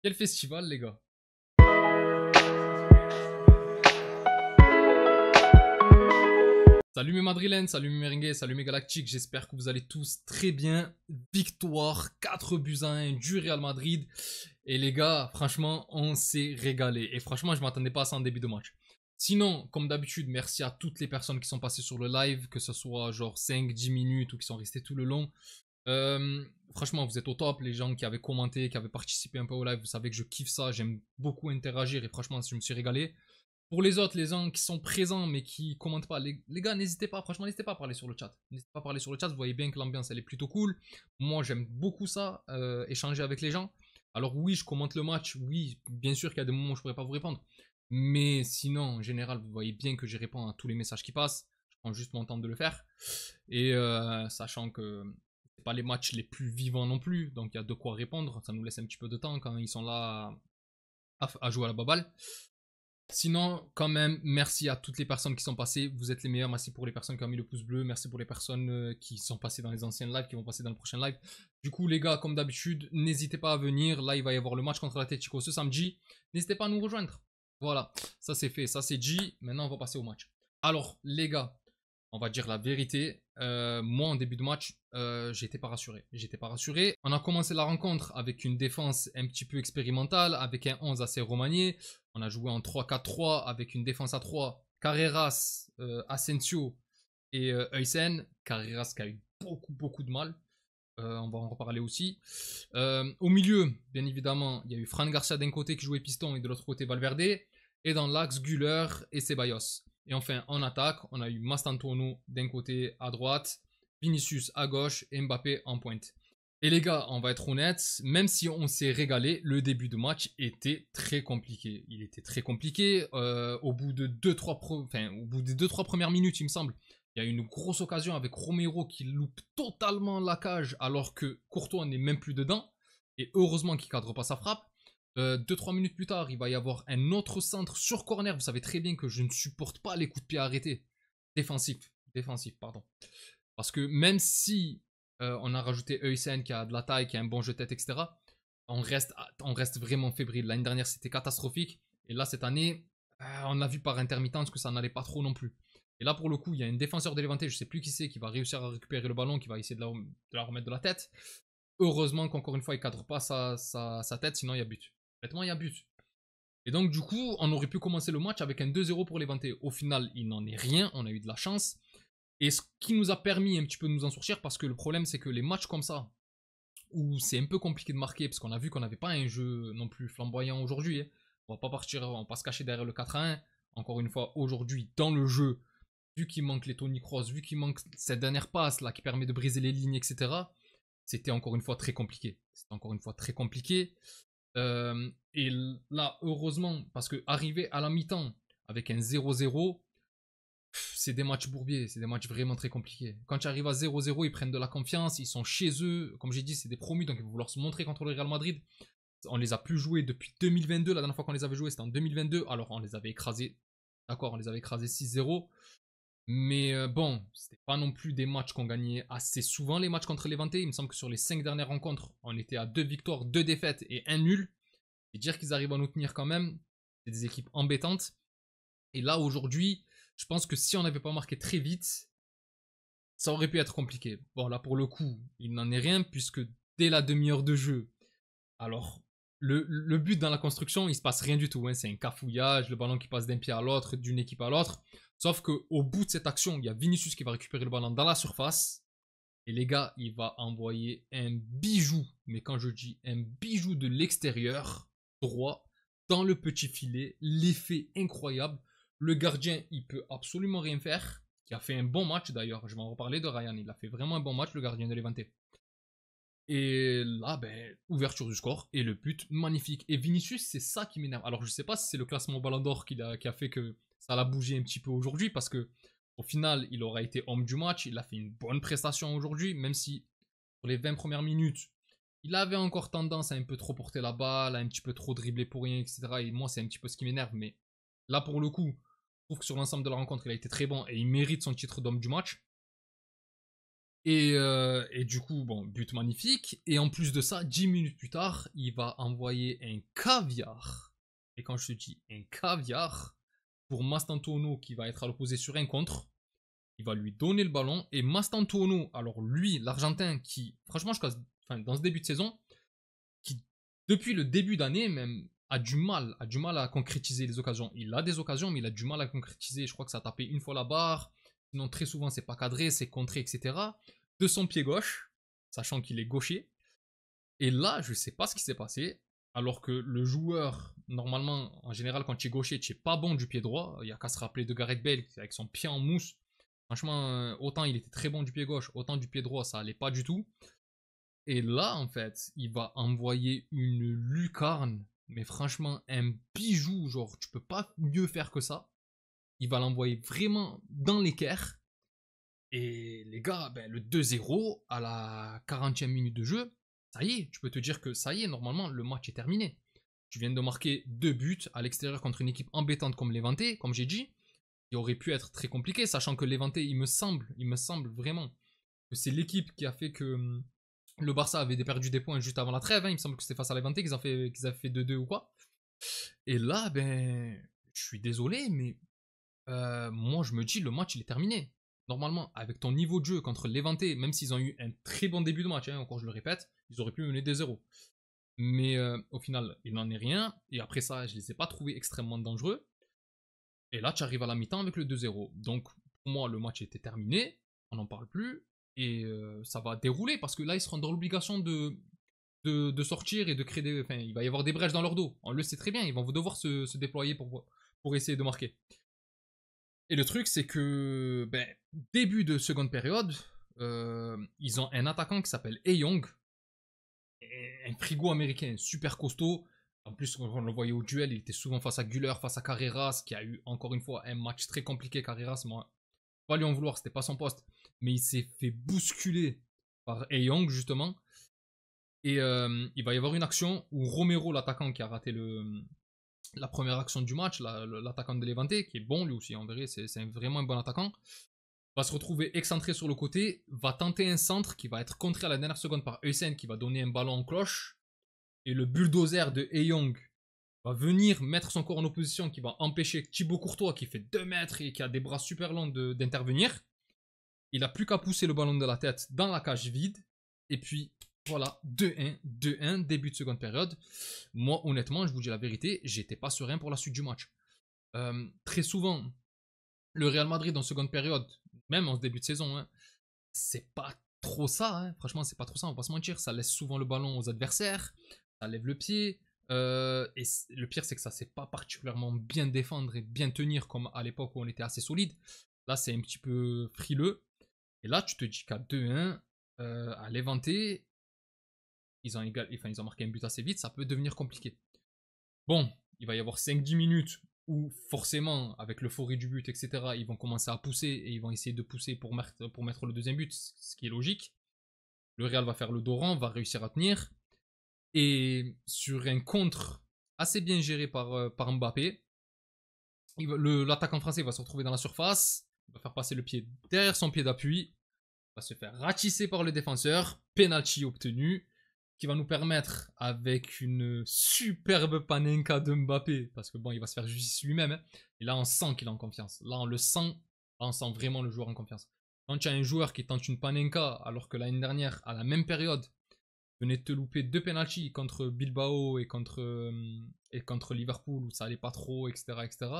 Quel festival, les gars. Salut mes madrilènes, salut mes merengues, salut mes galactiques, j'espère que vous allez tous très bien. Victoire, 4 buts à 1 du Real Madrid. Et les gars, franchement, on s'est régalé. Et franchement, je ne m'attendais pas à ça en début de match. Sinon, comme d'habitude, merci à toutes les personnes qui sont passées sur le live, que ce soit genre 5-10 minutes ou qui sont restées tout le long. Franchement, vous êtes au top, les gens qui avaient commenté, qui avaient participé un peu au live, vous savez que je kiffe ça, j'aime beaucoup interagir et franchement, je me suis régalé. Pour les autres, les gens qui sont présents mais qui commentent pas, les gars, n'hésitez pas, franchement, n'hésitez pas à parler sur le chat. N'hésitez pas à parler sur le chat, vous voyez bien que l'ambiance, elle est plutôt cool. Moi, j'aime beaucoup ça, échanger avec les gens. Alors oui, je commente le match, oui, bien sûr qu'il y a des moments où je pourrais pas vous répondre. Mais sinon, en général, vous voyez bien que j'y réponds à tous les messages qui passent. Je prends juste mon temps de le faire. Et sachant que c'est pas les matchs les plus vivants non plus, donc il y a de quoi répondre. Ça nous laisse un petit peu de temps quand ils sont là à jouer à la baballe. Sinon, quand même, merci à toutes les personnes qui sont passées. Vous êtes les meilleurs. Merci pour les personnes qui ont mis le pouce bleu. Merci pour les personnes qui sont passées dans les anciennes lives, qui vont passer dans le prochain live. Du coup, les gars, comme d'habitude, n'hésitez pas à venir. Là, il va y avoir le match contre l'Atlético ce samedi. N'hésitez pas à nous rejoindre. Voilà, ça c'est fait. Ça c'est dit. Maintenant, on va passer au match. Alors, les gars, on va dire la vérité. Moi, en début de match, j'étais pas rassuré. J'étais pas rassuré. On a commencé la rencontre avec une défense un petit peu expérimentale, avec un 11 assez remanié. On a joué en 3-4-3 avec une défense à 3. Carreras, Asensio et Huysen. Carreras qui a eu beaucoup de mal. On va en reparler aussi. Au milieu, bien évidemment, il y a eu Fran Garcia d'un côté qui jouait piston et de l'autre côté Valverde. Et dans l'axe, Güler et Ceballos. Et enfin, en attaque, on a eu Mastantuono d'un côté à droite, Vinicius à gauche et Mbappé en pointe. Et les gars, on va être honnêtes, même si on s'est régalé, le début de match était très compliqué. Il était très compliqué. Au bout des 2-3 premières minutes, il me semble, il y a une grosse occasion avec Romero qui loupe totalement la cage alors que Courtois n'est même plus dedans. Et heureusement qu'il ne cadre pas sa frappe. 2-3 minutes plus tard, il va y avoir un autre centre sur corner. Vous savez très bien que je ne supporte pas les coups de pied arrêtés. Défensif, pardon. Parce que même si on a rajouté Huysen qui a de la taille, qui a un bon jeu de tête, etc., on reste vraiment fébrile. L'année dernière, c'était catastrophique. Et là, cette année, on a vu par intermittence que ça n'allait pas trop non plus. Et là, pour le coup, il y a un défenseur de Levante, je ne sais plus qui c'est, qui va réussir à récupérer le ballon, qui va essayer de la remettre de la tête. Heureusement qu'encore une fois, il ne cadre pas sa tête, sinon il y a but. Honnêtement, il y a but. Et donc, du coup, on aurait pu commencer le match avec un 2-0 pour Levante. Au final, il n'en est rien, on a eu de la chance. Et ce qui nous a permis un petit peu de nous en sortir, parce que le problème, c'est que les matchs comme ça, où c'est un peu compliqué de marquer, parce qu'on a vu qu'on n'avait pas un jeu non plus flamboyant aujourd'hui. On va pas partir, on va pas se cacher derrière le 4-1. Encore une fois, aujourd'hui, dans le jeu, vu qu'il manque les Toni Kroos, vu qu'il manque cette dernière passe là qui permet de briser les lignes, etc., c'était encore une fois très compliqué. Et là, heureusement, parce que arriver à la mi-temps avec un 0-0, c'est des matchs bourbiers, c'est des matchs vraiment très compliqués. Quand tu arrives à 0-0, ils prennent de la confiance, ils sont chez eux. Comme j'ai dit, c'est des promus, donc ils vont vouloir se montrer contre le Real Madrid. On les a plus joués depuis 2022. La dernière fois qu'on les avait joués, c'était en 2022. Alors, on les avait écrasés. D'accord, on les avait écrasés 6-0. Mais bon, c'était pas non plus des matchs qu'on gagnait assez souvent, les matchs contre Levante. Il me semble que sur les 5 dernières rencontres, on était à 2 victoires, 2 défaites et 1 nul. Et dire qu'ils arrivent à nous tenir quand même, c'est des équipes embêtantes. Et là, aujourd'hui, je pense que si on n'avait pas marqué très vite, ça aurait pu être compliqué. Bon, là, pour le coup, il n'en est rien, puisque dès la demi-heure de jeu, alors, le but dans la construction, il se passe rien du tout. Hein. C'est un cafouillage, le ballon qui passe d'un pied à l'autre, d'une équipe à l'autre. Sauf qu'au bout de cette action, il y a Vinicius qui va récupérer le ballon dans la surface. Et les gars, il va envoyer un bijou. Mais quand je dis un bijou de l'extérieur, droit, dans le petit filet, l'effet incroyable. Le gardien, il peut absolument rien faire. Qui a fait un bon match d'ailleurs. Je vais en reparler de Ryan. Il a fait vraiment un bon match, le gardien de Levante. Et là, ouverture du score et le but magnifique. Et Vinicius, c'est ça qui m'énerve. Alors, je sais pas si c'est le classement Ballon d'Or qui a fait que ça l'a bougé un petit peu aujourd'hui, parce que au final, il aura été homme du match. Il a fait une bonne prestation aujourd'hui, même si pour les 20 premières minutes, il avait encore tendance à un peu trop porter la balle, à un petit peu trop dribbler pour rien, etc. Et moi, c'est un petit peu ce qui m'énerve. Mais là, pour le coup, je trouve que sur l'ensemble de la rencontre, il a été très bon et il mérite son titre d'homme du match. Et du coup, bon, but magnifique. Et en plus de ça, 10 minutes plus tard, il va envoyer un caviar. Et quand je te dis un caviar, pour Mastantuono qui va être à l'opposé sur un contre, il va lui donner le ballon. Et Mastantuono, alors lui, l'Argentin, qui, franchement, dans ce début de saison, qui, depuis le début d'année même, a du mal à concrétiser les occasions. Il a des occasions, mais il a du mal à concrétiser. Je crois que ça a tapé une fois la barre. Sinon, très souvent, c'est pas cadré, c'est contré, etc. De son pied gauche, sachant qu'il est gaucher. Et là, je sais pas ce qui s'est passé. Alors que le joueur, normalement, en général, quand tu es gaucher, tu es pas bon du pied droit. Il y a qu'à se rappeler de Gareth Bale avec son pied en mousse. Franchement, autant il était très bon du pied gauche, autant du pied droit, ça allait pas du tout. Et là, en fait, il va envoyer une lucarne, mais franchement, un bijou, genre, tu peux pas mieux faire que ça. Il va l'envoyer vraiment dans l'équerre. Et les gars, ben, le 2-0 à la 40e minute de jeu, ça y est, tu peux te dire que ça y est, normalement, le match est terminé. Tu viens de marquer 2 buts à l'extérieur contre une équipe embêtante comme Levante, comme j'ai dit, qui aurait pu être très compliqué, sachant que Levante, il me semble vraiment que c'est l'équipe qui a fait que le Barça avait perdu des points juste avant la trêve. Hein. Il me semble que c'était face à Levante qu'ils avaient fait 2-2 ou quoi. Et là, ben, je suis désolé, mais moi je me dis le match il est terminé. Normalement, avec ton niveau de jeu contre Levante, même s'ils ont eu un très bon début de match, hein, encore je le répète, ils auraient pu mener des 0. Mais au final, il n'en est rien. Et après ça, je les ai pas trouvés extrêmement dangereux. Et là, tu arrives à la mi-temps avec le 2-0. Donc, pour moi, le match était terminé. On n'en parle plus. Et ça va dérouler parce que là, ils seront dans l'obligation de sortir et de créer des. Enfin, il va y avoir des brèches dans leur dos. On le sait très bien. Ils vont devoir se déployer pour essayer de marquer. Et le truc, c'est que, ben, début de seconde période, ils ont un attaquant qui s'appelle Young, un frigo américain super costaud. En plus, on le voyait au duel, il était souvent face à Güler, face à Carreras, qui a eu encore une fois un match très compliqué. Carreras, moi, pas lui en vouloir, c'était pas son poste, mais il s'est fait bousculer par Young justement. Et il va y avoir une action où Romero, l'attaquant qui a raté la première action du match, l'attaquant de Levante, qui est bon lui aussi, en vrai, c'est vraiment un bon attaquant, va se retrouver excentré sur le côté, va tenter un centre qui va être contré à la dernière seconde par Heusen qui va donner un ballon en cloche, et le bulldozer de Young va venir mettre son corps en opposition, qui va empêcher Thibaut Courtois, qui fait 2 mètres et qui a des bras super longs, d'intervenir. Il a plus qu'à pousser le ballon de la tête dans la cage vide, et puis voilà, 2-1, 2-1, début de seconde période. Moi, honnêtement, je vous dis la vérité, j'étais pas serein pour la suite du match. Très souvent, le Real Madrid en seconde période, même en début de saison, hein, c'est pas trop ça. Hein. Franchement, c'est pas trop ça, on va pas se mentir. Ça laisse souvent le ballon aux adversaires, ça lève le pied. Et le pire, c'est que ça sait pas particulièrement bien défendre et bien tenir comme à l'époque où on était assez solide. Là, c'est un petit peu frileux. Et là, tu te dis qu'à 2-1, à Levante, ils ont marqué un but assez vite, ça peut devenir compliqué. Bon, il va y avoir 5-10 minutes où forcément, avec l'euphorie du but, etc., ils vont commencer à pousser et ils vont essayer de pousser pour mettre le deuxième but, ce qui est logique. Le Real va faire le dos rond, va réussir à tenir. Et sur un contre assez bien géré par Mbappé, l'attaquant français va se retrouver dans la surface, il va faire passer le pied derrière son pied d'appui, va se faire ratisser par le défenseur, penalty obtenu, qui va nous permettre, avec une superbe panenka de Mbappé, parce que bon, il va se faire justice lui-même, hein, et là on sent qu'il est en confiance. Là on le sent, là on sent vraiment le joueur en confiance. Quand tu as un joueur qui tente une panenka, alors que l'année dernière, à la même période, venait de te louper 2 penalties contre Bilbao et contre Liverpool, où ça allait pas trop, etc., etc.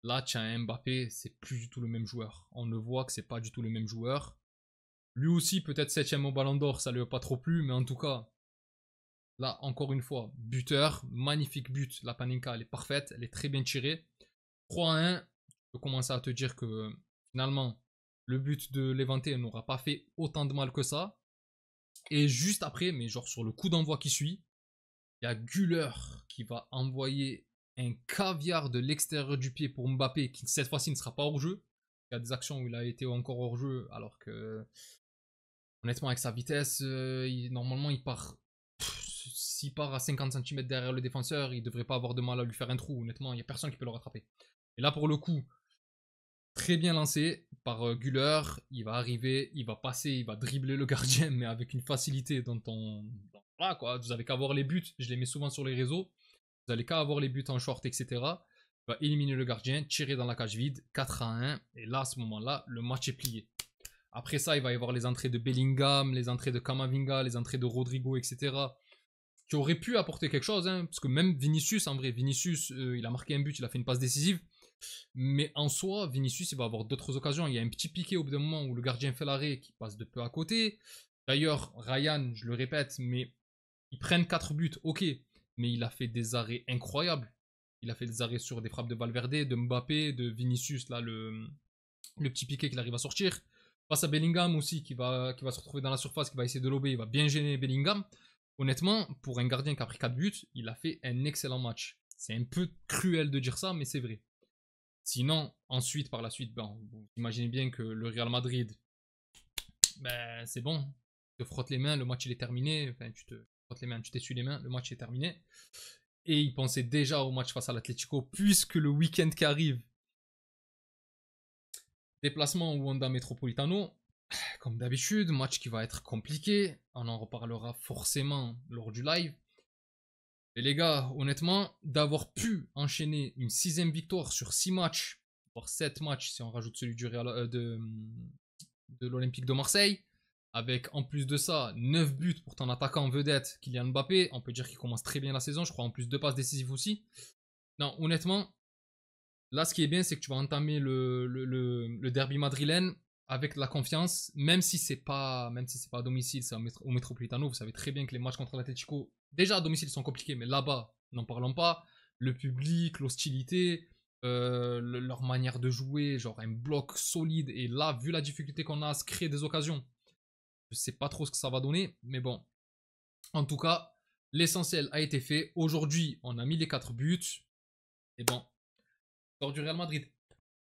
Là, tu as un Mbappé, c'est plus du tout le même joueur. On le voit que c'est pas du tout le même joueur. Lui aussi, peut-être 7ème au Ballon d'Or, ça lui a pas trop plu, mais en tout cas, là, encore une fois, buteur, magnifique but. La Panenka, elle est parfaite, elle est très bien tirée. 3-1, je peux commencer à te dire que finalement, le but de Levante n'aura pas fait autant de mal que ça. Et juste après, mais genre sur le coup d'envoi qui suit, il y a Güler qui va envoyer un caviar de l'extérieur du pied pour Mbappé, qui cette fois-ci ne sera pas hors jeu. Il y a des actions où il a été encore hors jeu, alors que honnêtement, avec sa vitesse, normalement, il part. S'il part à 50 cm derrière le défenseur, il devrait pas avoir de mal à lui faire un trou. Honnêtement, il n'y a personne qui peut le rattraper. Et là, pour le coup, très bien lancé par Güler. Il va arriver, il va passer, il va dribbler le gardien, mais avec une facilité dont on... Voilà quoi, vous avez qu'à voir les buts, je les mets souvent sur les réseaux. Vous allez qu'à avoir les buts en short, etc. Il va éliminer le gardien, tirer dans la cage vide, 4-1. Et là, à ce moment-là, le match est plié. Après ça, il va y avoir les entrées de Bellingham, les entrées de Kamavinga, les entrées de Rodrigo, etc. Qui auraient pu apporter quelque chose. Hein, parce que même Vinicius, en vrai, Vinicius, il a marqué un but, il a fait une passe décisive. Mais en soi, Vinicius, il va avoir d'autres occasions. Il y a un petit piqué au bout d'un moment où le gardien fait l'arrêt qui passe de peu à côté. D'ailleurs, Ryan, je le répète, mais ils prennent 4 buts, ok. Mais il a fait des arrêts incroyables. Il a fait des arrêts sur des frappes de Valverde, de Mbappé, de Vinicius, là, le petit piqué qu'il arrive à sortir. Face à Bellingham aussi, qui va se retrouver dans la surface, qui va essayer de lober, il va bien gêner Bellingham. Honnêtement, pour un gardien qui a pris 4 buts, il a fait un excellent match. C'est un peu cruel de dire ça, mais c'est vrai. Sinon, ensuite, par la suite, ben, vous imaginez bien que le Real Madrid, ben, c'est bon. Tu te frottes les mains, le match il est terminé. Enfin, tu te frottes les mains, tu t'essuies les mains, le match est terminé. Et il pensait déjà au match face à l'Atlético, puisque le week-end qui arrive, déplacement au Wanda Metropolitano, comme d'habitude, match qui va être compliqué. On en reparlera forcément lors du live. Et les gars, honnêtement, d'avoir pu enchaîner une 6ème victoire sur 6 matchs, voire 7 matchs si on rajoute celui du Real, de l'Olympique de Marseille, avec en plus de ça 9 buts pour ton attaquant vedette Kylian Mbappé, on peut dire qu'il commence très bien la saison, je crois en plus 2 passes décisives aussi. Non, honnêtement, là ce qui est bien c'est que tu vas entamer le derby madrilène avec de la confiance, même si c'est pas à domicile, c'est au Metropolitano, vous savez très bien que les matchs contre l'Atlético, déjà à domicile sont compliqués, mais là-bas, n'en parlons pas, le public, l'hostilité, leur manière de jouer, genre un bloc solide, et là, vu la difficulté qu'on a à se créer des occasions, je sais pas trop ce que ça va donner, mais bon, en tout cas, l'essentiel a été fait, aujourd'hui, on a mis les 4 buts, et bon, sort du Real Madrid.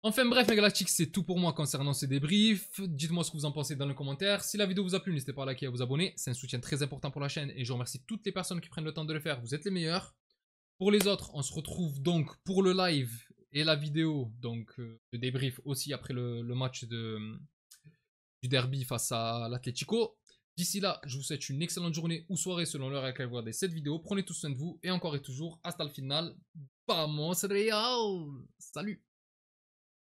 Enfin bref mes galactiques, c'est tout pour moi concernant ce débrief. Dites-moi ce que vous en pensez dans les commentaires. Si la vidéo vous a plu, n'hésitez pas à liker et à vous abonner. C'est un soutien très important pour la chaîne et je remercie toutes les personnes qui prennent le temps de le faire. Vous êtes les meilleurs. Pour les autres, on se retrouve donc pour le live et la vidéo, donc de débrief aussi après le match du derby face à l'Atlético. D'ici là, je vous souhaite une excellente journée ou soirée selon l'heure à laquelle vous regardez cette vidéo. Prenez tout soin de vous et encore et toujours, hasta le final. Vamos Real! Salut!